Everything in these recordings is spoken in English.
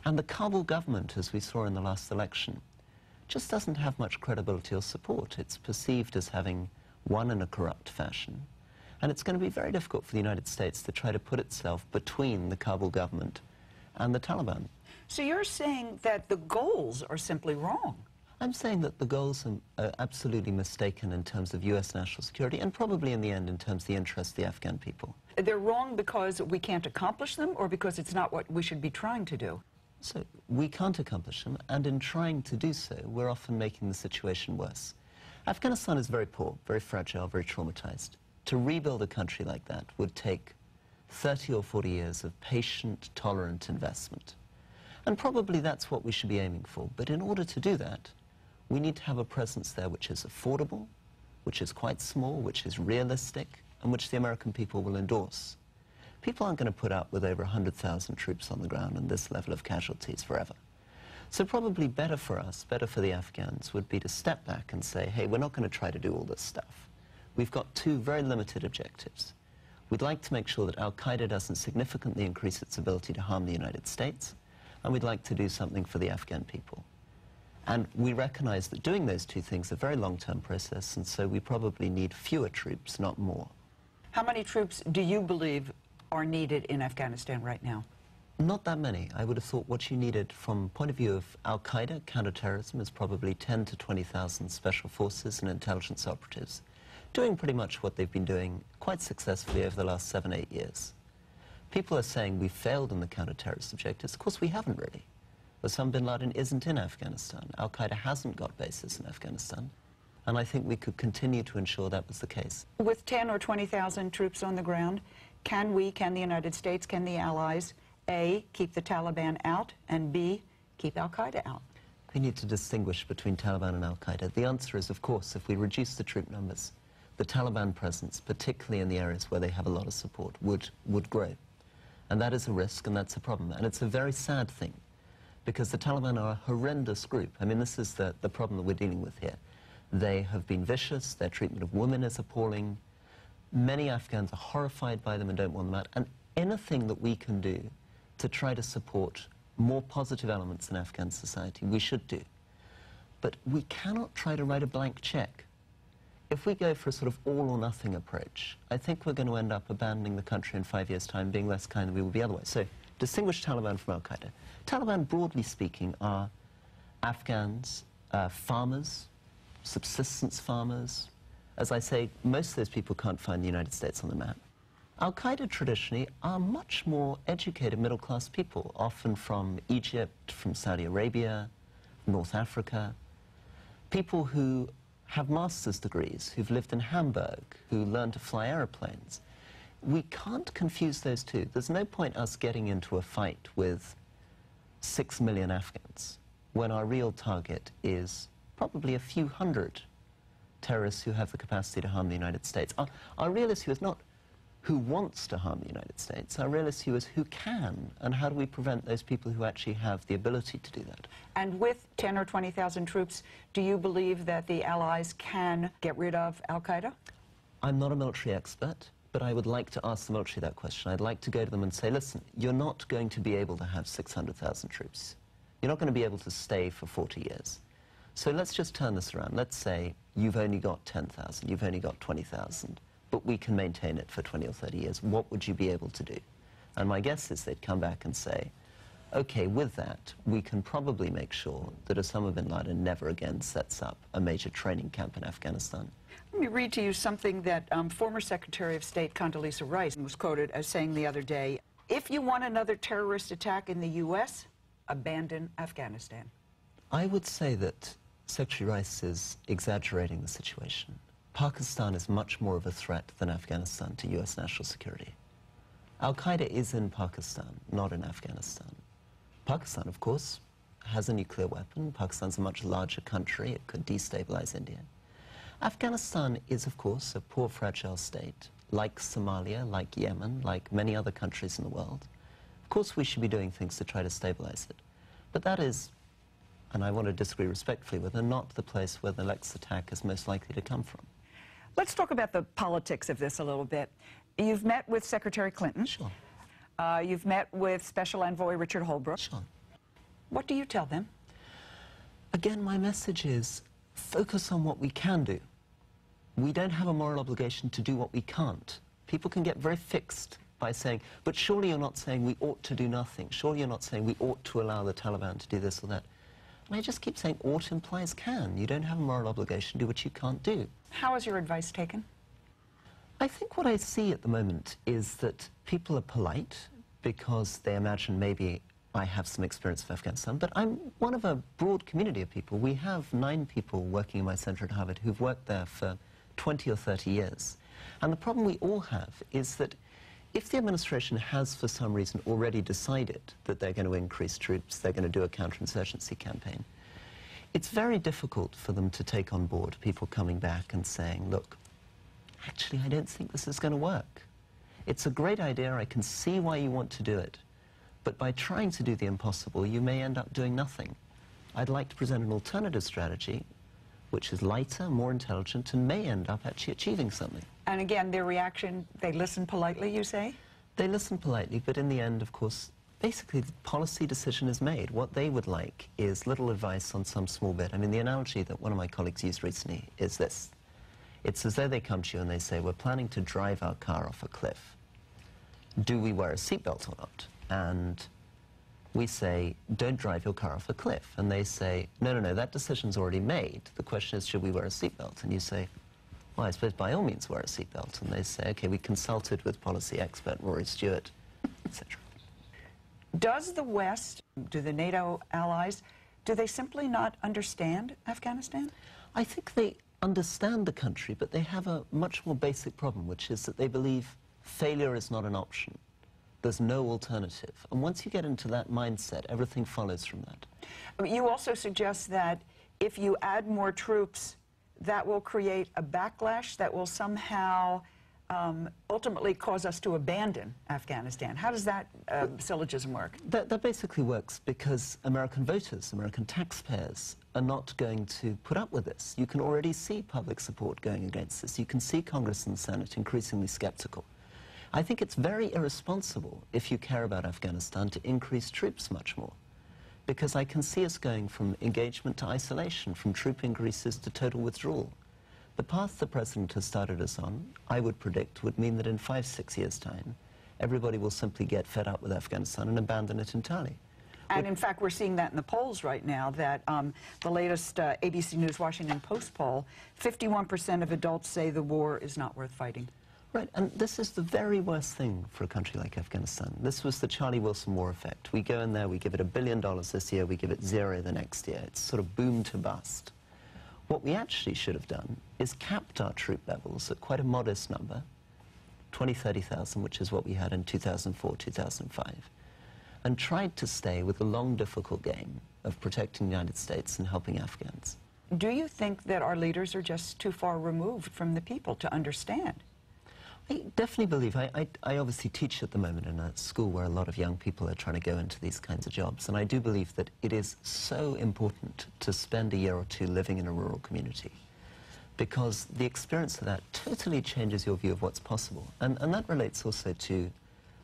And the Kabul government, as we saw in the last election, just doesn't have much credibility or support. It's perceived as having won in a corrupt fashion. And it's going to be very difficult for the United States to try to put itself between the Kabul government and the Taliban. So you're saying that the goals are simply wrong? I'm saying that the goals are absolutely mistaken in terms of U.S. national security and probably in the end in terms of the interests of the Afghan people. They're wrong because we can't accomplish them or because it's not what we should be trying to do? So we can't accomplish them, and in trying to do so, we're often making the situation worse. Afghanistan is very poor, very fragile, very traumatized. To rebuild a country like that would take 30 or 40 years of patient, tolerant investment. And probably that's what we should be aiming for. But in order to do that, we need to have a presence there which is affordable, which is quite small, which is realistic, and which the American people will endorse. People aren't going to put up with over 100,000 troops on the ground and this level of casualties forever. So probably better for us, better for the Afghans, would be to step back and say, hey, we're not going to try to do all this stuff. We've got two very limited objectives. We'd like to make sure that Al-Qaeda doesn't significantly increase its ability to harm the United States, and we'd like to do something for the Afghan people. And we recognize that doing those two things is a very long-term process, and so we probably need fewer troops, not more. How many troops do you believe are needed in Afghanistan right now? Not that many. I would have thought what you needed from the point of view of Al-Qaeda, counterterrorism, is probably 10 to 20,000 special forces and intelligence operatives, doing pretty much what they've been doing quite successfully over the last 7-8 years. People are saying we failed in the counterterrorist objectives. Of course, we haven't really. Osama bin Laden isn't in Afghanistan. Al-Qaeda hasn't got bases in Afghanistan. And I think we could continue to ensure that was the case. With 10 or 20,000 troops on the ground, can the United States, can the Allies, A, keep the Taliban out, and B, keep Al-Qaeda out? We need to distinguish between Taliban and Al-Qaeda. The answer is, of course, if we reduce the troop numbers, the Taliban presence, particularly in the areas where they have a lot of support, would grow. And that is a risk, and that's a problem. And it's a very sad thing, because the Taliban are a horrendous group. I mean, this is the problem that we're dealing with here. They have been vicious, their treatment of women is appalling. Many Afghans are horrified by them and don't want them out. And anything that we can do to try to support more positive elements in Afghan society, we should do. But we cannot try to write a blank check. If we go for a sort of all-or-nothing approach, I think we're going to end up abandoning the country in 5 years' time, being less kind than we will be otherwise. So, distinguish Taliban from Al-Qaeda. Taliban, broadly speaking, are Afghans, farmers, subsistence farmers. As I say, most of those people can't find the United States on the map. Al-Qaeda traditionally are much more educated middle-class people, often from Egypt, from Saudi Arabia, North Africa, people who have master's degrees, who've lived in Hamburg, who learned to fly airplanes. We can't confuse those two. There's no point us getting into a fight with 6 million Afghans when our real target is probably a few hundred terrorists who have the capacity to harm the United States. Our real issue is not who wants to harm the United States. Our real issue is who can, and how do we prevent those people who actually have the ability to do that. And with 10 or 20,000 troops, do you believe that the Allies can get rid of Al-Qaeda? I'm not a military expert, but I would like to ask the military that question. I'd like to go to them and say, listen, you're not going to be able to have 600,000 troops. You're not going to be able to stay for 40 years. So let's just turn this around. Let's say you've only got 10,000, you've only got 20,000, but we can maintain it for 20 or 30 years. What would you be able to do? And my guess is they'd come back and say, okay, with that, we can probably make sure that Osama bin Laden never again sets up a major training camp in Afghanistan. Let me read to you something that former Secretary of State Condoleezza Rice was quoted as saying the other day, if you want another terrorist attack in the U.S., abandon Afghanistan. I would say that Secretary Rice is exaggerating the situation. Pakistan is much more of a threat than Afghanistan to U.S. national security. Al-Qaeda is in Pakistan, not in Afghanistan. Pakistan, of course, has a nuclear weapon. Pakistan's a much larger country. It could destabilize India. Afghanistan is, of course, a poor, fragile state, like Somalia, like Yemen, like many other countries in the world. Of course, we should be doing things to try to stabilize it. But that is, and I want to disagree respectfully with her, not the place where the next attack is most likely to come from. Let's talk about the politics of this a little bit. You've met with Secretary Clinton. Sure. You've met with Special Envoy Richard Holbrooke. Sure. What do you tell them? Again, my message is focus on what we can do. We don't have a moral obligation to do what we can't. People can get very fixed by saying, but surely you're not saying we ought to do nothing. Surely you're not saying we ought to allow the Taliban to do this or that. And I just keep saying ought implies can. You don't have a moral obligation to do what you can't do. How is your advice taken? I think what I see at the moment is that people are polite because they imagine maybe I have some experience of Afghanistan, but I'm one of a broad community of people. We have 9 people working in my center at Harvard who've worked there for 20 or 30 years. And the problem we all have is that if the administration has, for some reason, already decided that they're going to increase troops, they're going to do a counterinsurgency campaign, it's very difficult for them to take on board people coming back and saying, look, actually, I don't think this is going to work. It's a great idea, I can see why you want to do it, but by trying to do the impossible, you may end up doing nothing. I'd like to present an alternative strategy which is lighter, more intelligent, and may end up actually achieving something. And again, their reaction, they listen politely, you say? They listen politely, but in the end, of course, basically the policy decision is made. What they would like is little advice on some small bit. I mean, the analogy that one of my colleagues used recently is this. It's as though they come to you and they say, we're planning to drive our car off a cliff. Do we wear a seatbelt or not? And we say, don't drive your car off a cliff. And they say, no, no, no, that decision's already made. The question is, should we wear a seatbelt? And you say, well, I suppose by all means wear a seatbelt. And they say, okay, we consulted with policy expert Rory Stewart, etc. Does the West, do the NATO allies, do they simply not understand Afghanistan? I think they understand the country, but they have a much more basic problem, which is that they believe failure is not an option. There's no alternative. And once you get into that mindset, everything follows from that. You also suggest that if you add more troops, that will create a backlash that will somehow ultimately cause us to abandon Afghanistan. How does that syllogism work? That basically works because American voters, American taxpayers, are not going to put up with this. You can already see public support going against this. You can see Congress and the Senate increasingly skeptical. I think it's very irresponsible, if you care about Afghanistan, to increase troops much more. Because I can see us going from engagement to isolation, from troop increases to total withdrawal. The path the President has started us on, I would predict, would mean that in 5-6 years' time, everybody will simply get fed up with Afghanistan and abandon it entirely. And in fact, we're seeing that in the polls right now, that the latest ABC News Washington Post poll, 51% of adults say the war is not worth fighting. Right, and this is the very worst thing for a country like Afghanistan. This was the Charlie Wilson war effect. We go in there, we give it $1 billion this year, we give it 0 the next year. It's sort of boom to bust. What we actually should have done is capped our troop levels at quite a modest number, 20,000, 30,000, which is what we had in 2004, 2005, and tried to stay with the long, difficult game of protecting the United States and helping Afghans. Do you think that our leaders are just too far removed from the people to understand? I definitely believe, I obviously teach at the moment in a school where a lot of young people are trying to go into these kinds of jobs, and I do believe that it is so important to spend a year or two living in a rural community, because the experience of that totally changes your view of what's possible. And that relates also to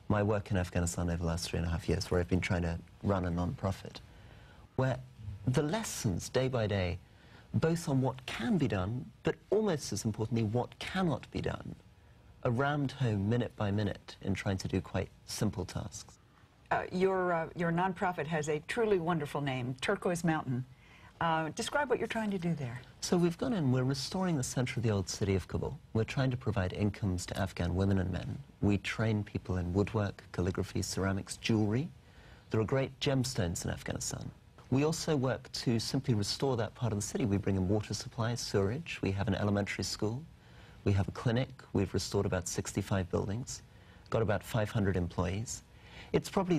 my work in Afghanistan over the last 3.5 years, where I've been trying to run a non-profit, where the lessons day by day, both on what can be done, but almost as importantly, what cannot be done, are rammed home minute by minute in trying to do quite simple tasks. Your nonprofit has a truly wonderful name, Turquoise Mountain. Describe what you're trying to do there. So we've gone in, we're restoring the center of the old city of Kabul. We're trying to provide incomes to Afghan women and men. We train people in woodwork, calligraphy, ceramics, jewelry. There are great gemstones in Afghanistan. We also work to simply restore that part of the city. We bring in water supply, sewerage. We have an elementary school. We have a clinic. We've restored about 65 buildings, got about 500 employees. It's probably